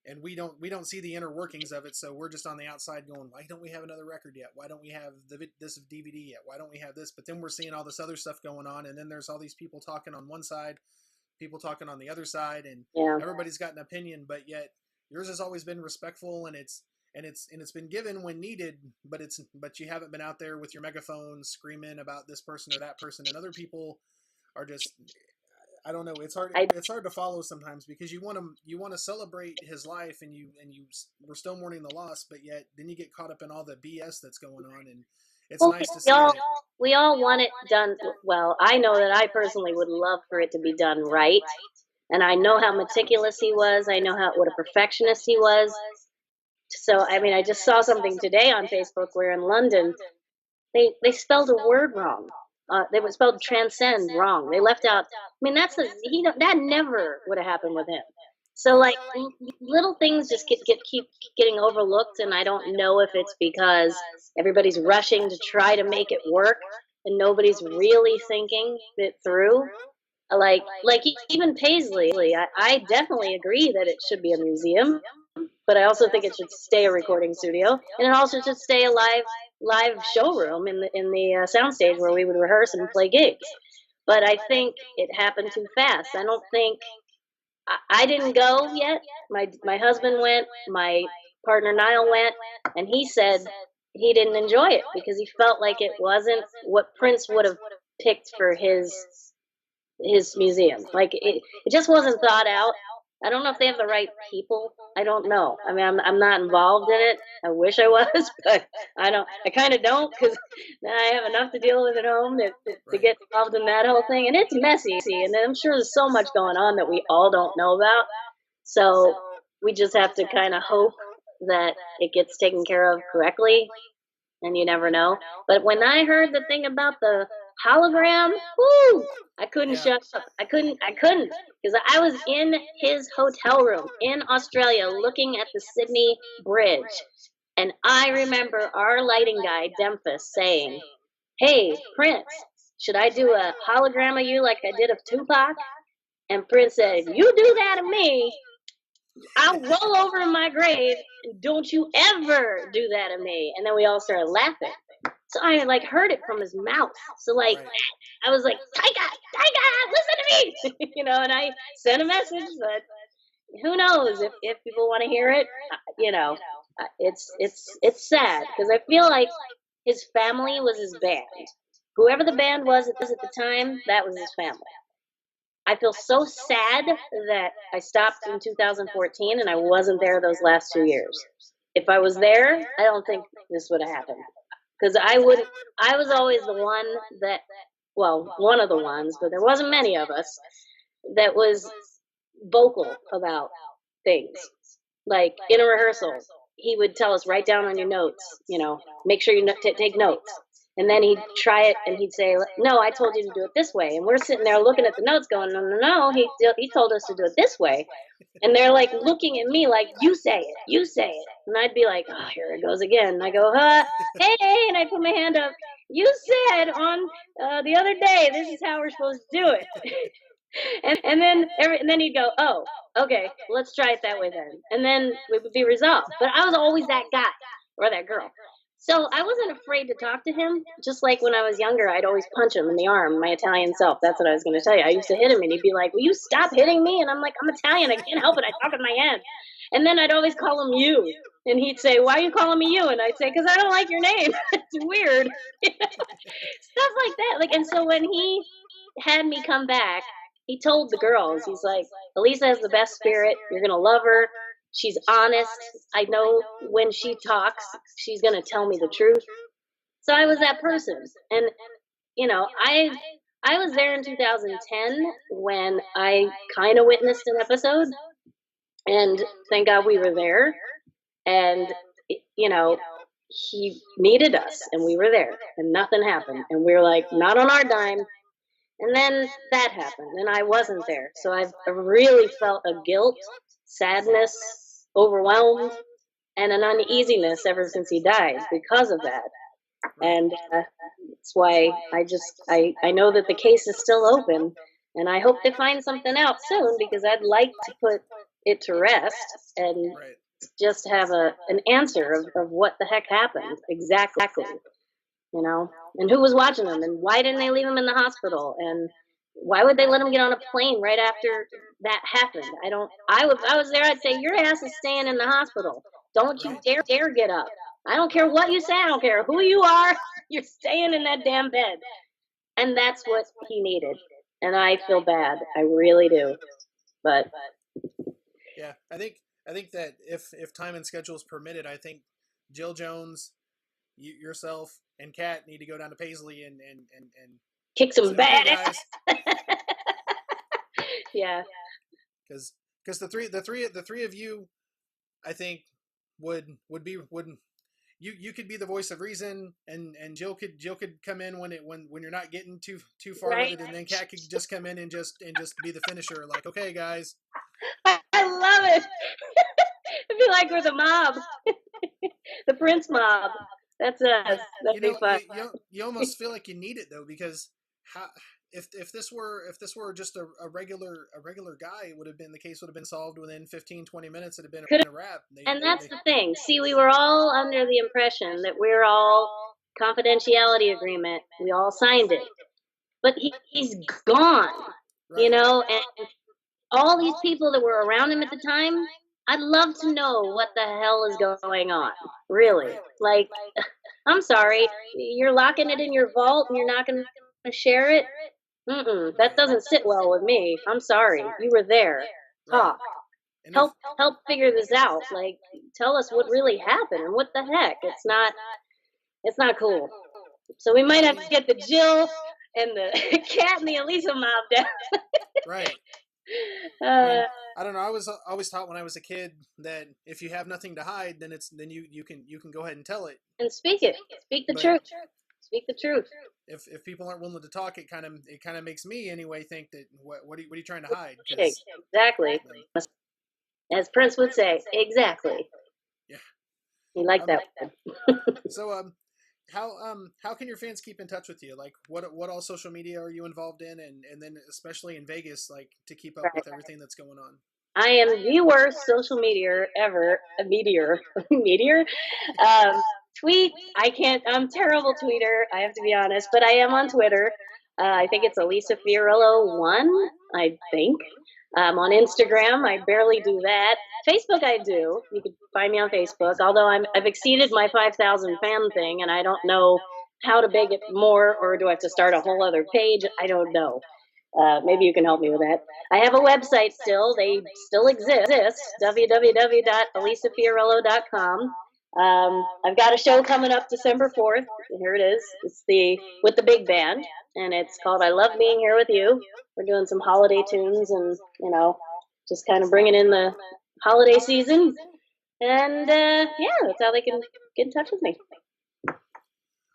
and we don't see the inner workings of it, so we're just on the outside going, why don't we have another record yet? Why don't we have this DVD yet? Why don't we have this? But then we're seeing all this other stuff going on, and then there's all these people talking on one side, people talking on the other side, and everybody's got an opinion, but yet yours has always been respectful, and it's been given when needed, but you haven't been out there with your megaphone screaming about this person or that person, and other people are just, I don't know. It's hard. It's hard to follow sometimes because you want to celebrate his life, and we're still mourning the loss, but yet then you get caught up in all the BS that's going on, and it's nice to see. We all want it done well. I know that I personally would love for it to be done right, and I know how meticulous he was. I know what a perfectionist he was. So I mean, I just saw something today on Facebook where in London they spelled a word wrong. They were spelled transcend wrong. They left out. I mean, that never would have happened with him. So like little things just keep getting overlooked, and I don't know if it's because everybody's rushing to try to make it work, and nobody's really thinking it through. Like even Paisley, I definitely agree that it should be a museum, but I also think it should stay a recording studio, and it also should stay a live showroom in the soundstage where we would rehearse and play gigs. But I think it happened too fast. I don't think I didn't go yet. My husband went, my partner Niall went, and he said he didn't enjoy it because he felt like it wasn't what Prince would have picked for his museum. Like it just wasn't thought out. I don't know if they have the right people. I don't know. I mean, I'm not involved in it. I wish I was, but I don't. I kind of don't because I have enough to deal with at home to get involved in that whole thing. And it's messy, and I'm sure there's so much going on that we all don't know about. So we just have to kind of hope that it gets taken care of correctly, and you never know. But when I heard the thing about the hologram, whoo, I couldn't shut up. I couldn't because I was in his hotel room in Australia looking at the Sydney Bridge, and I remember our lighting guy Demphis saying, "Hey Prince, should I do a hologram of you like I did of Tupac?" And Prince said, "You do that to me, I'll roll over in my grave, and don't you ever do that to me." And then we all started laughing. So I like heard it from his mouth. So like I was like, Tyga, listen to me, and I sent a message, but who knows if people want to hear it, it's sad because I feel like his family was his band. Whoever the band was at the time, that was his family. I feel so sad that I stopped in 2014 and I wasn't there those last 2 years. If I was there, I don't think this would have happened. Because I was always the one one of the ones, but there wasn't many of us, that was vocal about things. Like in a rehearsal, he would tell us, write down on your notes, make sure you take notes. And then he'd try it, and he'd say, "No, I told you to do it this way." And we're sitting there looking at the notes, going, "No, no, no, he told us to do it this way." And they're like looking at me like, "You say it, you say it." And I'd be like, "Oh, here it goes again." And I go, "Hey," and I put my hand up. "You said on the other day, this is how we're supposed to do it." And then he'd go, "Oh, okay, let's try it that way then." And then it would be resolved. But I was always that guy or that girl. So I wasn't afraid to talk to him. Just like when I was younger, I'd always punch him in the arm, my Italian self. That's what I was going to tell you. I used to hit him, and he'd be like, "Will you stop hitting me?" And I'm like, "I'm Italian. I can't help it. I talk with my hands." And then I'd always call him you. And he'd say, "Why are you calling me you?" And I'd say, "Because I don't like your name." It's weird. Stuff like that. And so when he had me come back, he told the girls, he's like, "Elisa has the best spirit. You're going to love her. She's honest. I know when she talks, she's going to tell me the truth." So I was that person. And, I was there in 2010 when I kind of witnessed an episode. And thank God we were there. And, he needed us, and we were there, and nothing happened. And we were like, not on our dime. And then that happened, and I wasn't there. So I've really felt a guilt, sadness, overwhelmed, and an uneasiness ever since he died because of that. And that's why I know that the case is still open, and I hope they find something out soon, because I'd like to put it to rest and just have an answer of what the heck happened exactly. And who was watching them, and why didn't they leave him in the hospital, and why would they let him get on a plane right after that happened? I was there, I'd say, "Your ass is staying in the hospital. Don't you dare get up. I don't care what you say, I don't care who you are, you're staying in that damn bed." And that's what he needed. And I feel bad. I really do. But yeah, I think that if time and schedules permitted, I think Jill Jones, yourself, and Kat need to go down to Paisley and kick some say, bad "Okay, ass. guys," Yeah. because the three of you, I think would you could be the voice of reason, and Jill could come in when you're not getting too far Right. with it, and then Kat could just come in and just be the finisher, like, "Okay, guys." I love it. It'd be like we're the mob. The Prince mob. That's us. That'd be fun. You almost feel like you need it though, because how if this were just a regular guy, it would have been, the case would have been solved within 15-20 minutes. It'd have been a wrap. And that's the thing. See, we were all under the impression that we're all confidentiality agreement. We all signed it. But he's gone, Right. and all these people that were around him at the time, I'd love to know what the hell is going on. Really. Like, I'm sorry, you're locking it in your vault and you're not going to share it? That doesn't sit well with me. I'm sorry. You were there. Talk. And Help figure this out. Like, tell us what really happened and what the heck. It's not cool. So we might have to get the Jill and the Kat and the Elisa mob down. right. I don't know. I was always taught when I was a kid that if you have nothing to hide, then you can go ahead and tell it And speak it. Speak the truth. Speak the truth. If people aren't willing to talk, it kind of makes me anyway think that what are you trying to hide? Exactly. As Prince would say, exactly. Yeah. He liked that one. So how can your fans keep in touch with you? Like, what all social media are you involved in, and then especially in Vegas, like, to keep up with everything that's going on? I am the worst social media ever. A meteor. Tweet. I'm terrible tweeter. I have to be honest, but I am on Twitter. I think it's Elisa Fiorillo 1, I think. On Instagram, I barely do that. Facebook, I do. You can find me on Facebook, although I've exceeded my 5,000 fan thing, and I don't know how to make it more, or do I have to start a whole other page? I don't know. Maybe you can help me with that. I have a website still. They still exist, www.elisafiorillo.com. I've got a show coming up December 4th. Here it is. It's with the big band, and it's called I Love Being Here With You. We're doing some holiday tunes and, just kind of bringing in the holiday season. And, that's how they can get in touch with me.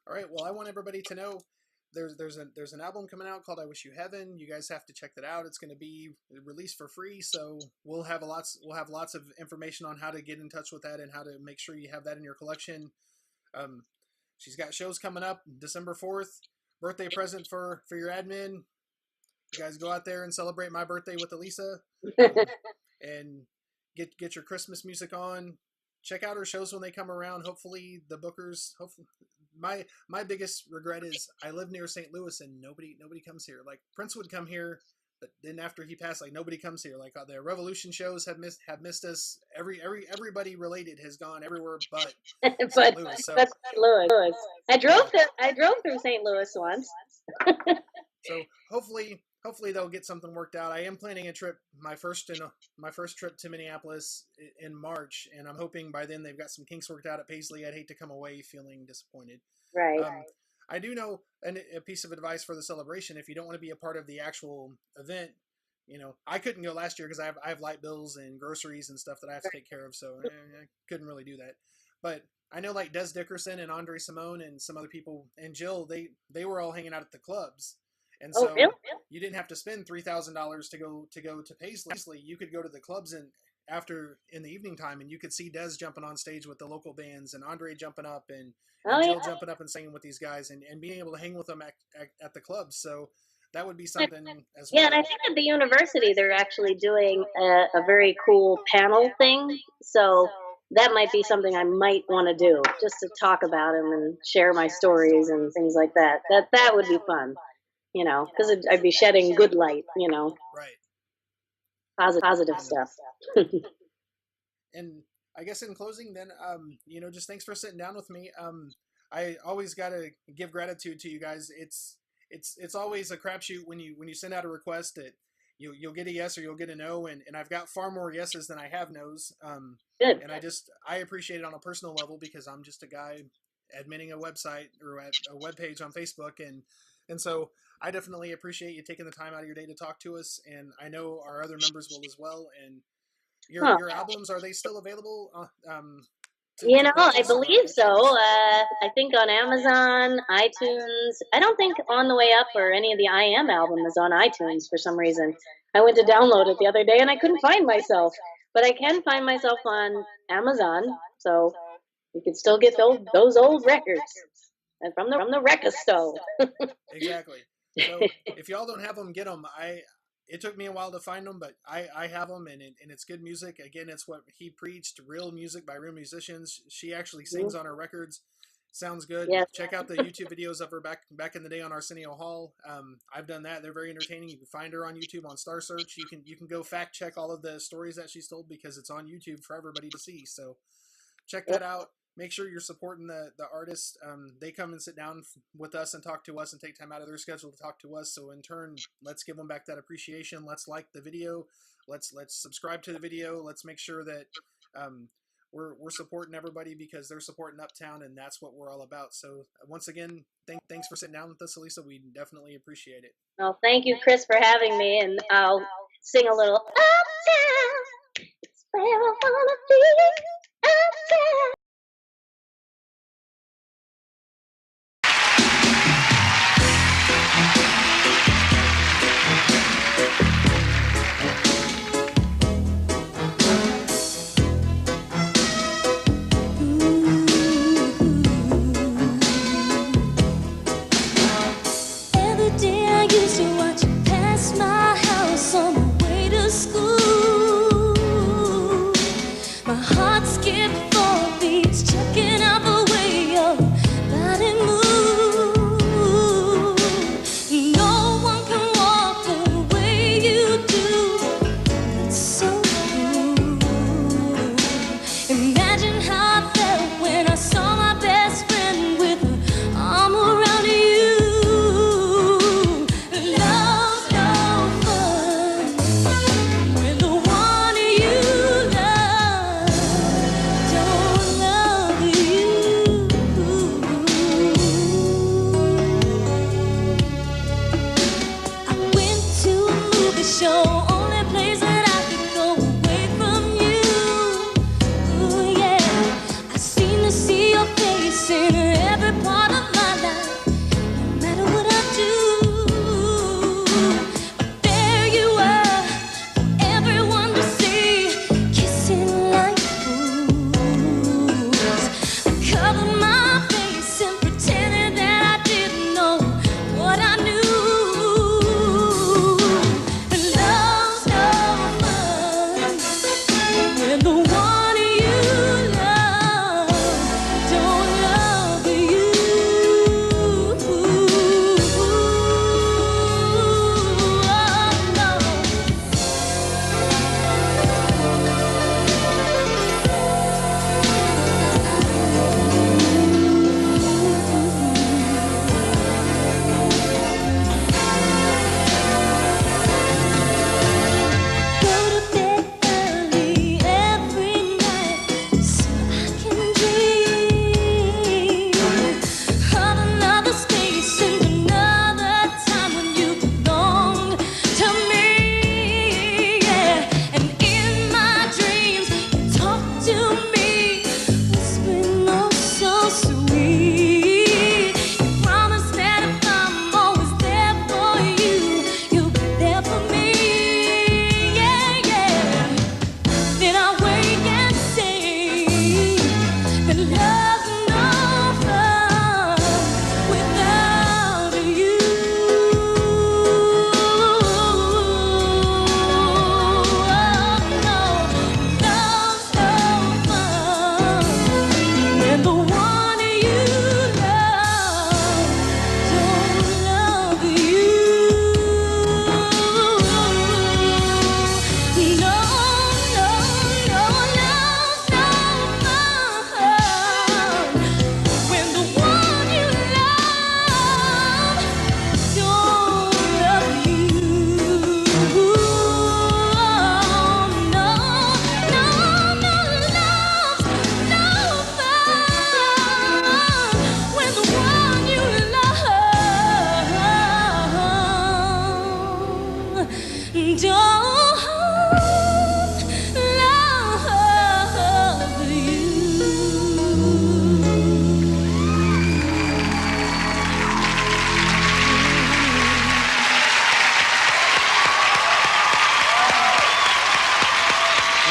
All right. Well, I want everybody to know there's an album coming out called "I Wish You Heaven." You guys have to check that out. It's going to be released for free, so we'll have lots of information on how to get in touch with that and how to make sure you have that in your collection. She's got shows coming up December 4th. Birthday present for your admin. You guys go out there and celebrate my birthday with Elisa, and get your Christmas music on. Check out her shows when they come around. Hopefully the bookers. Hopefully, my biggest regret is I live near St. Louis and nobody comes here. Like Prince would come here, but then after he passed, like nobody comes here. Like the Revolution shows have missed us. Everybody related has gone everywhere but St. Louis. So St. Louis. I drove through St. Louis once. So hopefully they'll get something worked out. I am planning a trip, my first trip to Minneapolis in March, and I'm hoping by then they've got some kinks worked out at Paisley. I'd hate to come away feeling disappointed. Right. I do know a piece of advice for the celebration: if you don't want to be a part of the actual event, I couldn't go last year because I have light bills and groceries and stuff that I have to take care of, so I couldn't really do that. But I know like Des Dickerson and Andre Simone and some other people and Jill, they were all hanging out at the clubs. And so really? You didn't have to spend $3,000 to go to Paisley. You could go to the clubs in the evening time, and you could see Des jumping on stage with the local bands, and Andre jumping up, and Jill jumping up and singing with these guys, and being able to hang with them at the clubs. So that would be something as well. Yeah, and I think at the university they're actually doing a very cool panel thing. So that might be something I might want to do, just to talk about them and share my stories and things like that. That would be fun. Because I'd be shedding good light, Right. Positive stuff. And I guess in closing then, just thanks for sitting down with me. I always got to give gratitude to you guys. It's always a crapshoot when you send out a request that you'll get a yes or you'll get a no. And I've got far more yeses than I have no's. Good. And I appreciate it on a personal level because I'm just a guy admitting a website or a web page on Facebook. And so I definitely appreciate you taking the time out of your day to talk to us, and I know our other members will as well. And your albums, are they still available? I believe so. I think on Amazon, iTunes. I don't think On the Way Up or any of the I Am album is on iTunes for some reason. I went to download it the other day and I couldn't find myself, but I can find myself on Amazon, so you can still get those old records. And from the record store. Exactly. So if y'all don't have them, get them. It took me a while to find them, but I have them, and it's good music. Again, it's what he preached: real music by real musicians. She actually sings on her records. Sounds good. Yes. Check out the YouTube videos of her back in the day on Arsenio Hall. I've done that. They're very entertaining. You can find her on YouTube on Star Search. You can go fact check all of the stories that she's told because it's on YouTube for everybody to see. So check that out. Make sure you're supporting the artists. They come and sit down with us and talk to us and take time out of their schedule to talk to us. So in turn, let's give them back that appreciation. Let's like the video. Let's subscribe to the video. Let's make sure that we're supporting everybody because they're supporting Uptown, and that's what we're all about. So once again, thanks for sitting down with us, Elisa. We definitely appreciate it. Well, thank you, Chris, for having me, and I'll sing a little Uptown. It's where I wanna be. Uptown. In every part of my life.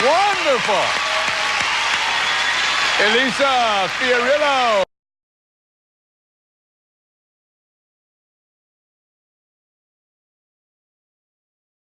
Wonderful. Elisa Fiorillo.